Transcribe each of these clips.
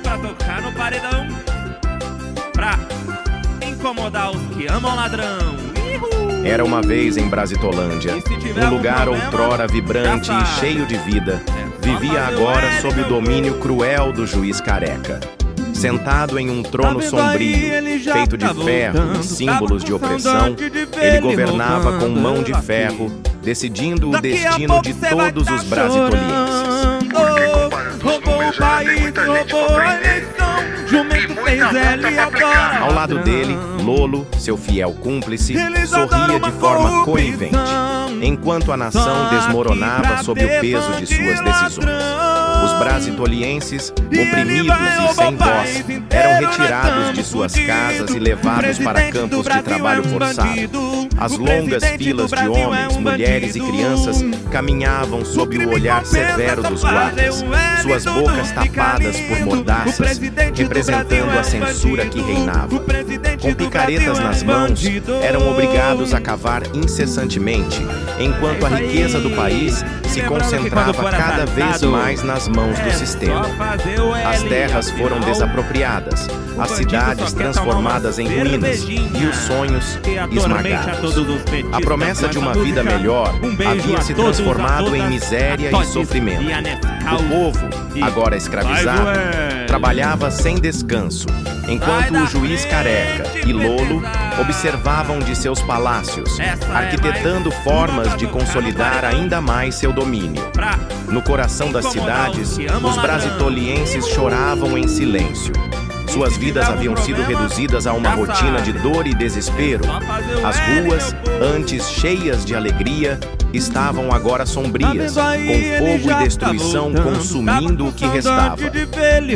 pra tocar no paredão, pra incomodar os que amam ladrão. Era uma vez em Brasitolândia, um lugar outrora vibrante e cheio de vida, vivia agora sob o domínio cruel do juiz careca. Sentado em um trono sombrio, feito de ferro e símbolos de opressão, ele governava com mão de ferro, decidindo o destino de todos os brasitolienses. Roubou o país, roubou a eleição, jumento fez ela e agora. Ao lado dele, Lolo, seu fiel cúmplice, sorria de forma conivente, enquanto a nação desmoronava sob o peso de suas decisões. Os brasitolienses, oprimidos e sem voz, eram retirados de suas casas e levados para campos de trabalho forçado. As longas filas de homens, mulheres e crianças caminhavam sob o olhar severo dos guardas, suas bocas tapadas por mordaças, representando a censura que reinava. Com picaretas nas mãos, eram obrigados a cavar incessantemente, enquanto a riqueza do país se concentrava cada vez mais nas mãos do sistema. As terras foram desapropriadas, as cidades transformadas em ruínas e os sonhos esmagados. A promessa de uma vida melhor havia se transformado em miséria e sofrimento. O povo, agora escravizado, trabalhava sem descanso, enquanto o juiz careca e Lolo observavam de seus palácios, arquitetando formas de consolidar ainda mais seu domínio. No coração das cidades, os brasitolienses choravam em silêncio. Suas vidas haviam sido reduzidas a uma rotina de dor e desespero. As ruas, antes cheias de alegria, estavam agora sombrias, com fogo e destruição consumindo o que restava.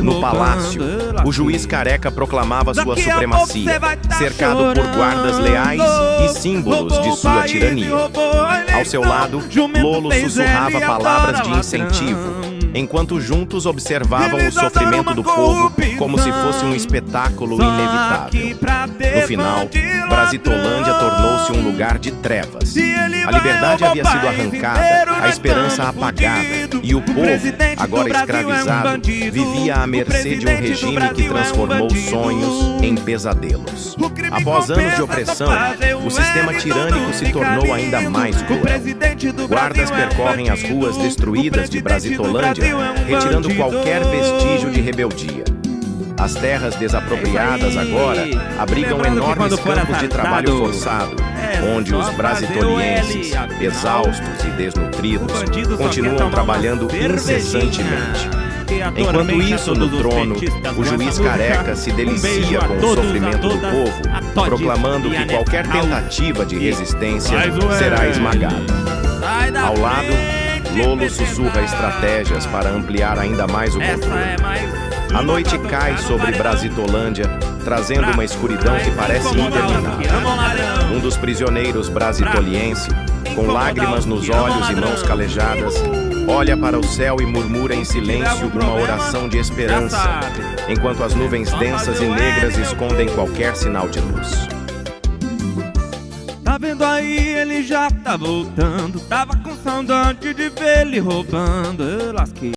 No palácio, o juiz careca proclamava sua supremacia, cercado por guardas leais e símbolos de sua tirania. Ao seu lado, Lolo sussurrava palavras de incentivo, enquanto juntos observavam o sofrimento do povo como se fosse um espetáculo inevitável. No final, Brasitolândia tornou-se um lugar de trevas. A liberdade havia sido arrancada, a esperança apagada, e o povo, agora escravizado, vivia à mercê de um regime que transformou sonhos em pesadelos. Após anos de opressão, o sistema tirânico se tornou ainda mais cruel. Guardas percorrem as ruas destruídas de Brasitolândia, retirando qualquer vestígio de rebeldia. As terras desapropriadas agora abrigam enormes campos de trabalho forçado, onde os brasitolienses, exaustos e desnutridos, continuam trabalhando incessantemente. Enquanto isso, no trono, o juiz careca se delicia com o sofrimento do povo, proclamando que qualquer tentativa de resistência será esmagada. Ao lado, Lolo sussurra estratégias para ampliar ainda mais o controle. A noite cai sobre Brasitolândia, trazendo uma escuridão que parece interminável. Um dos prisioneiros brasitoliense, com lágrimas nos olhos e mãos calejadas, olha para o céu e murmura em silêncio uma oração de esperança, enquanto as nuvens densas e negras escondem qualquer sinal de luz. Tá vendo aí, ele já tá voltando. Tava com saudade de ver ele roubando. Eu lasquei.